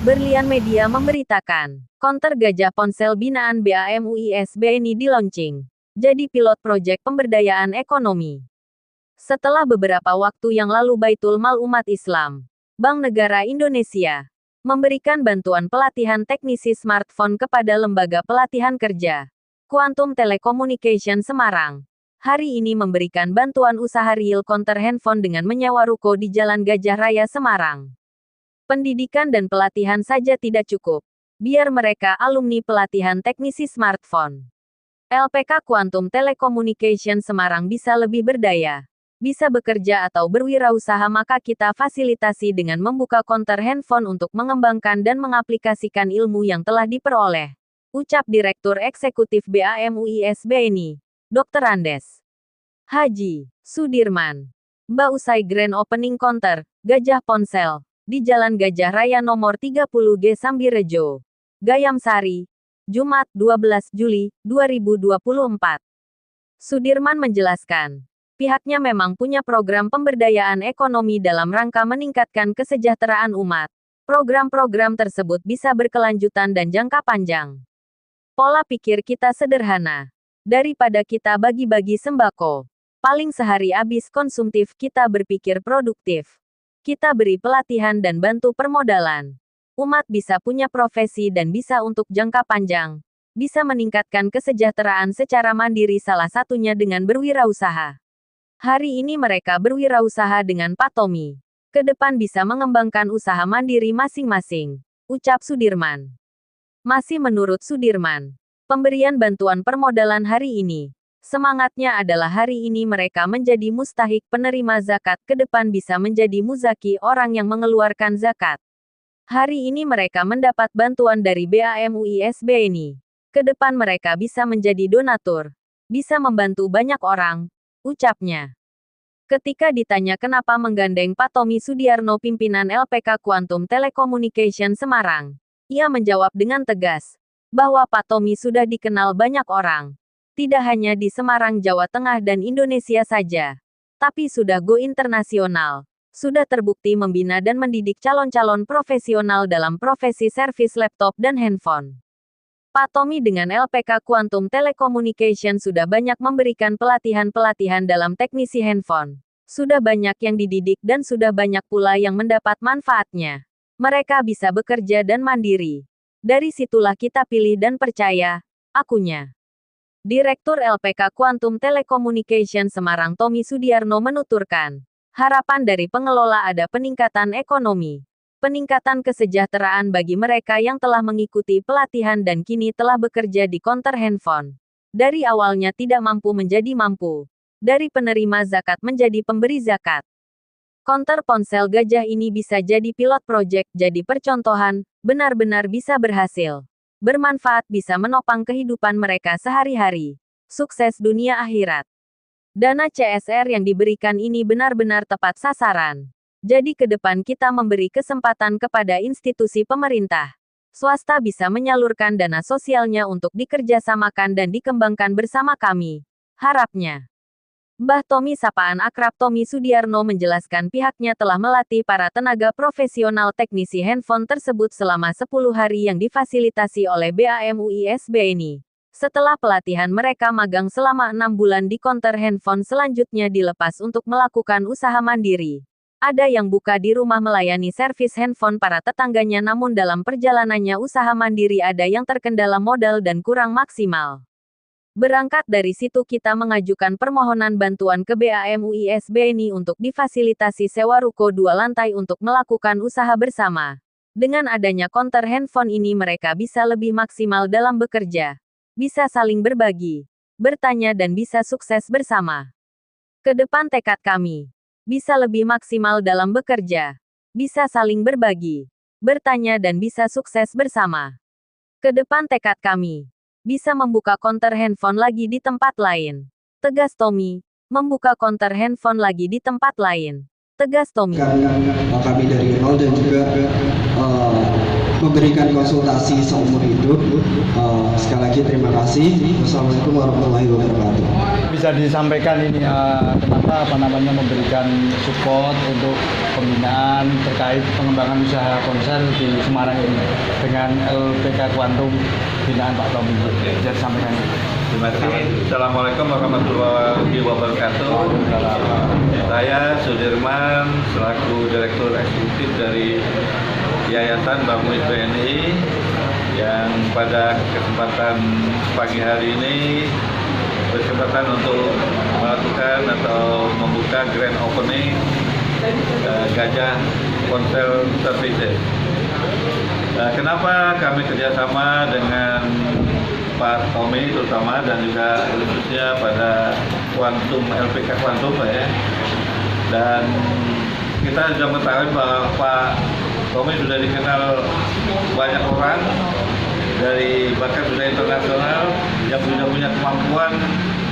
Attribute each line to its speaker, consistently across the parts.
Speaker 1: Berlian Media memberitakan, konter gajah ponsel binaan BAMUI SBNI di-launching. Jadi pilot proyek pemberdayaan ekonomi. Setelah beberapa waktu yang lalu Baitul Mal Umat Islam, Bank Negara Indonesia, memberikan bantuan pelatihan teknisi smartphone kepada Lembaga Pelatihan Kerja, Quantum Telecommunication Semarang. Hari ini memberikan bantuan usaha real counter handphone dengan menyewa ruko di Jalan Gajah Raya Semarang. Pendidikan dan pelatihan saja tidak cukup. Biar mereka alumni pelatihan teknisi smartphone. LPK Quantum Telecommunication Semarang bisa lebih berdaya. Bisa bekerja atau berwirausaha maka kita fasilitasi dengan membuka counter handphone untuk mengembangkan dan mengaplikasikan ilmu yang telah diperoleh. Ucap Direktur Eksekutif BAMUI SBNI, Dr. Andes Haji Sudirman. Mbak usai grand opening counter, Gajah Ponsel, di Jalan Gajah Raya nomor 30G Sambirejo, Gayam Sari, Jumat 12 Juli 2024. Sudirman menjelaskan, pihaknya memang punya program pemberdayaan ekonomi dalam rangka meningkatkan kesejahteraan umat. Program-program tersebut bisa berkelanjutan dan jangka panjang. Pola pikir kita sederhana. Daripada kita bagi-bagi sembako, paling sehari habis konsumtif kita berpikir produktif. Kita beri pelatihan dan bantu permodalan. Umat bisa punya profesi dan bisa untuk jangka panjang. Bisa meningkatkan kesejahteraan secara mandiri salah satunya dengan berwirausaha. Hari ini mereka berwirausaha dengan Pak Tommy. Ke depan bisa mengembangkan usaha mandiri masing-masing. Ucap Sudirman. Masih menurut Sudirman, pemberian bantuan permodalan hari ini, semangatnya adalah hari ini mereka menjadi mustahik penerima zakat, ke depan bisa menjadi muzaki orang yang mengeluarkan zakat. Hari ini mereka mendapat bantuan dari BAMUI SBNI. Ke depan mereka bisa menjadi donatur, bisa membantu banyak orang, ucapnya. Ketika ditanya kenapa menggandeng Pak Tommy Sudiarno pimpinan LPK Quantum Telecommunication Semarang, ia menjawab dengan tegas, bahwa Pak Tommy sudah dikenal banyak orang. Tidak hanya di Semarang, Jawa Tengah dan Indonesia saja, tapi sudah go internasional. Sudah terbukti membina dan mendidik calon-calon profesional dalam profesi servis laptop dan handphone. Pak Tommy dengan LPK Quantum Telecommunication sudah banyak memberikan pelatihan-pelatihan dalam teknisi handphone. Sudah banyak yang dididik dan sudah banyak pula yang mendapat manfaatnya. Mereka bisa bekerja dan mandiri. Dari situlah kita pilih dan percaya, akunya. Direktur LPK Quantum Telecommunication Semarang Tommy Sudiarno menuturkan, harapan dari pengelola ada peningkatan ekonomi, peningkatan kesejahteraan bagi mereka yang telah mengikuti pelatihan dan kini telah bekerja di counter handphone. Dari awalnya tidak mampu menjadi mampu, dari penerima zakat menjadi pemberi zakat. Counter ponsel gajah ini bisa jadi pilot project, jadi percontohan, benar-benar bisa berhasil. Bermanfaat, bisa menopang kehidupan mereka sehari-hari. Sukses dunia akhirat. Dana CSR yang diberikan ini benar-benar tepat sasaran. Jadi ke depan kita memberi kesempatan kepada institusi pemerintah. Swasta bisa menyalurkan dana sosialnya untuk dikerjasamakan dan dikembangkan bersama kami. Harapnya. Mbah Tommy sapaan akrab Tommy Sudiarno menjelaskan pihaknya telah melatih para tenaga profesional teknisi handphone tersebut selama 10 hari yang difasilitasi oleh BAMUI SBNI. Setelah pelatihan mereka magang selama 6 bulan di counter handphone, selanjutnya dilepas untuk melakukan usaha mandiri. Ada yang buka di rumah melayani servis handphone para tetangganya, namun dalam perjalanannya usaha mandiri ada yang terkendala modal dan kurang maksimal. Berangkat dari situ kita mengajukan permohonan bantuan ke BAMUI SBNI untuk difasilitasi sewa ruko 2 lantai untuk melakukan usaha bersama. Dengan adanya counter handphone ini mereka bisa lebih maksimal dalam bekerja. Bisa saling berbagi, bertanya dan bisa sukses bersama. Ke depan tekad kami, bisa lebih maksimal dalam bekerja. Bisa saling berbagi, bertanya dan bisa sukses bersama. Ke depan tekad kami, bisa membuka counter handphone lagi di tempat lain. Tegas Tommy, membuka counter handphone lagi di tempat lain. Tegas Tommy.
Speaker 2: Kami dari nol dan juga memberikan konsultasi seumur hidup. Sekali lagi terima kasih. Wassalamualaikum warahmatullahi wabarakatuh.
Speaker 3: Bisa disampaikan ini kenapa memberikan support untuk pembinaan terkait pengembangan usaha ponsel di Semarang ini dengan LPK Kuantum binaan Pak Tommy. Bisa disampaikan.
Speaker 4: Terima kasih. Assalamualaikum warahmatullahi wabarakatuh. Saya Sudirman selaku Direktur Eksekutif dari Yayasan Bank Muis BNI yang pada kesempatan pagi hari ini berkesempatan untuk melakukan atau membuka grand opening Gajah Ponsel Services. Kenapa kami kerjasama dengan Pak Tommy terutama dan juga khususnya pada Kuantum LPK Kuantum ya. Dan kita sudah mengetahui bahwa Pak Tommy sudah dikenal banyak orang dari bahkan sudah internasional yang sudah punya kemampuan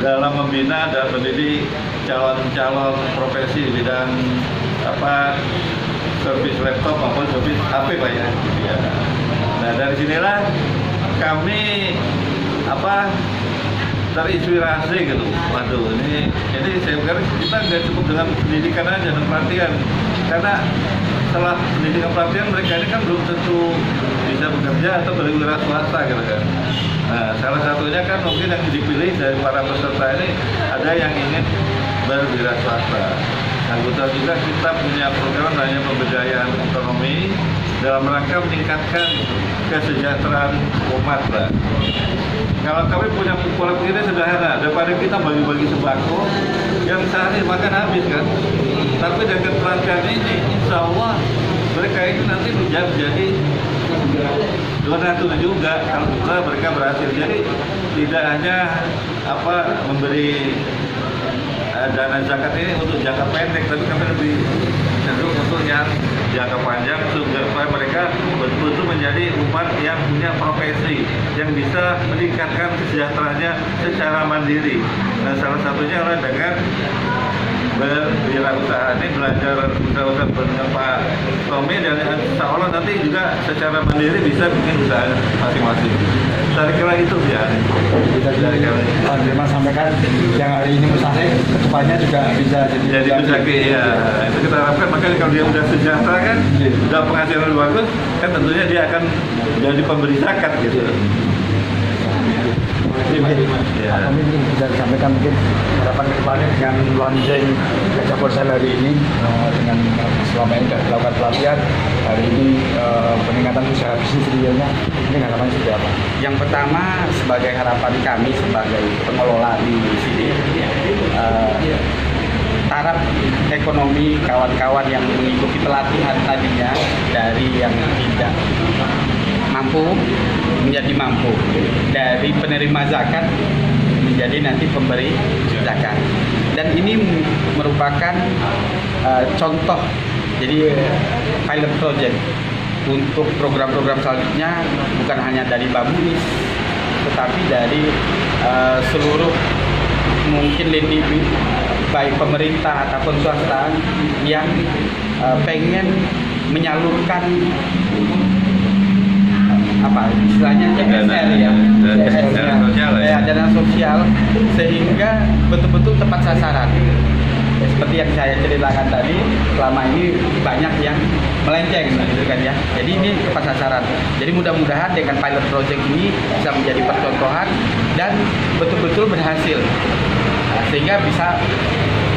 Speaker 4: dalam membina dan mendidik calon-calon profesi di bidang servis laptop maupun servis HP Pak ya. Nah dari sinilah kami terinspirasi gitu. Waduh, ini saya pikir kita nggak cukup dengan pendidikan aja dan pelatihan, karena setelah pendidikan pelatihan mereka ini kan belum tentu bisa bekerja atau berwira swasta gitu kan. Nah, salah satunya kan mungkin yang dipilih dari para peserta ini ada yang ingin berwira swasta. Nah, kebetulan juga kita punya program namanya pemberdayaan ekonomi dalam rangka meningkatkan kesejahteraan umat lah. Kalau kami punya pola pikirnya sederhana, daripada kita bagi-bagi sembako yang sehari makan habis kan. Tapi dengan pelatihan ini, insya Allah mereka ini nanti menjadi donatur juga kalau mereka berhasil. Jadi tidak hanya memberi dana zakat ini untuk jangka pendek, tapi kami lebih cenderung untuk yang jangka panjang supaya mereka betul-betul menjadi umat yang punya profesi yang bisa meningkatkan kesejahteraannya secara mandiri. Nah, salah satunya adalah dengan berwirausaha. Ini belajar usaha dengan Pak Tommy dan insya Allah nanti juga secara mandiri bisa bikin usaha masing-masing. Saya kira itu ya.
Speaker 3: Bisa Pak Dirman sampaikan yang hari ini mustahil, kedepannya juga bisa
Speaker 4: jadi ya. Itu kita harapkan, makanya kalau dia udah sejahtera kan, udah penghasilan bagus, kan tentunya dia akan jadi pemberi zakat gitu.
Speaker 3: Ya. Mungkin bisa disampaikan mungkin harapan kedepannya dengan launching Gajah Ponsel hari ini dengan selama ini sudah dilakukan pelatihan, hari ini peningkatan usaha bisnis realnya, ini harapannya seperti apa?
Speaker 5: Yang pertama sebagai harapan kami sebagai pengelola di sini, taraf ekonomi kawan-kawan yang mengikuti pelatihan tadinya dari yang tidak mampu menjadi mampu, dari penerima zakat menjadi nanti pemberi zakat. Dan ini merupakan contoh, jadi pilot project untuk program-program selanjutnya, bukan hanya dari Bamunis, tetapi dari seluruh mungkin lini baik pemerintah ataupun swasta yang pengen menyalurkan istilahnya CSR dana sosial sehingga betul-betul tepat sasaran. Seperti yang saya ceritakan tadi, selama ini banyak yang melenceng gitu kan ya. Jadi ini tepat sasaran. Jadi mudah-mudahan dengan pilot project ini bisa menjadi percontohan dan betul-betul berhasil. Sehingga bisa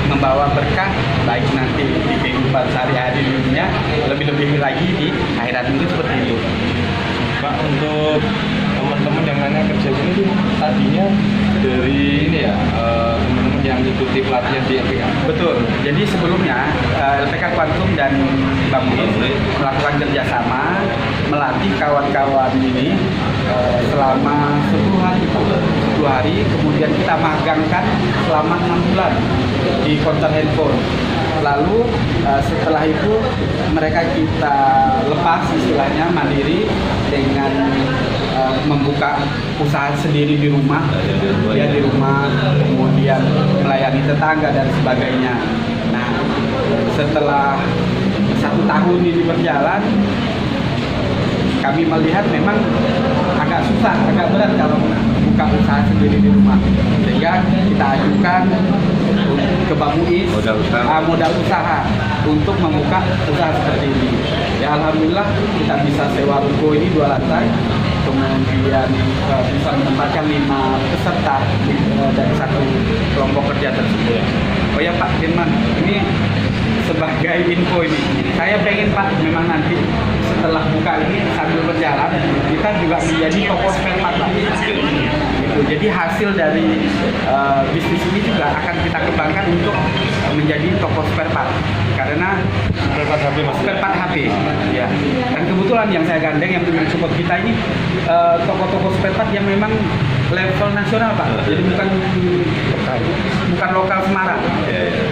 Speaker 5: membawa berkah baik nanti di kehidupan sehari-hari di dunia, lebih-lebih lagi di akhirat, mungkin seperti itu.
Speaker 6: Pak, untuk teman-teman yang nanya kerja sini tuh tadinya dari ini ya, teman-teman yang ikuti pelatihan di LPK.
Speaker 5: Betul. Jadi sebelumnya LPK Kuantum dan Bank Muis melakukan kerjasama melatih kawan-kawan ini selama 10 hari. 10 hari, kemudian kita magangkan selama 6 bulan di konter handphone. Lalu setelah itu mereka kita lepas istilahnya mandiri dengan membuka usaha sendiri di rumah, kemudian melayani tetangga dan sebagainya. Nah, setelah 1 tahun ini berjalan, kami melihat memang agak susah, agak berat kalau buka usaha sendiri di rumah. Sehingga kita ajukan ke Bang Muiz modal usaha untuk membuka usaha seperti ini. Ya alhamdulillah kita bisa sewa ruko ini 2 lantai, kemudian bisa menempatkan 5 peserta dari satu kelompok kerja tersebut. Oh ya Pak Firman, ini sebagai info ini, saya pengen Pak memang nanti setelah buka ini sambil berjalan kita juga menjadi toko spare part Pak. Gitu. Jadi hasil dari bisnis ini juga akan kita kembangkan untuk menjadi toko spare part. Karena spare part HP, ya. Dan kebetulan yang saya gandeng yang dengan support kita ini toko-toko spare part yang memang level nasional Pak. Jadi bukan lokal Semarang.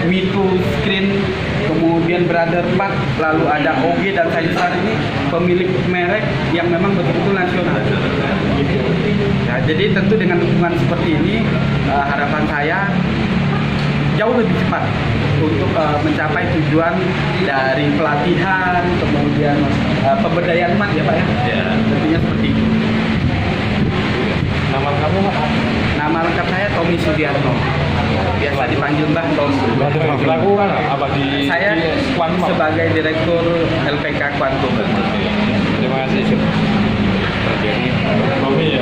Speaker 5: Mitu, Screen, kemudian Brother Part, lalu ada OG dan Sayusan ini pemilik merek yang memang betul-betul nasional. Gitu. Ya, jadi tentu dengan dukungan seperti ini harapan saya jauh lebih cepat untuk mencapai tujuan dari pelatihan, kemudian pemberdayaan umat ya Pak ya. Tentunya seperti itu.
Speaker 6: Nama kamu Pak?
Speaker 5: Nama lengkap saya Tommy Sudiarto. Biasa dipanggil Mbah Tom.
Speaker 6: Selaku kan apa di
Speaker 5: Saya
Speaker 6: Quantum?
Speaker 5: sebagai Direktur LPK Quantum.
Speaker 6: Terima kasih. Terjadi. Tommy ya.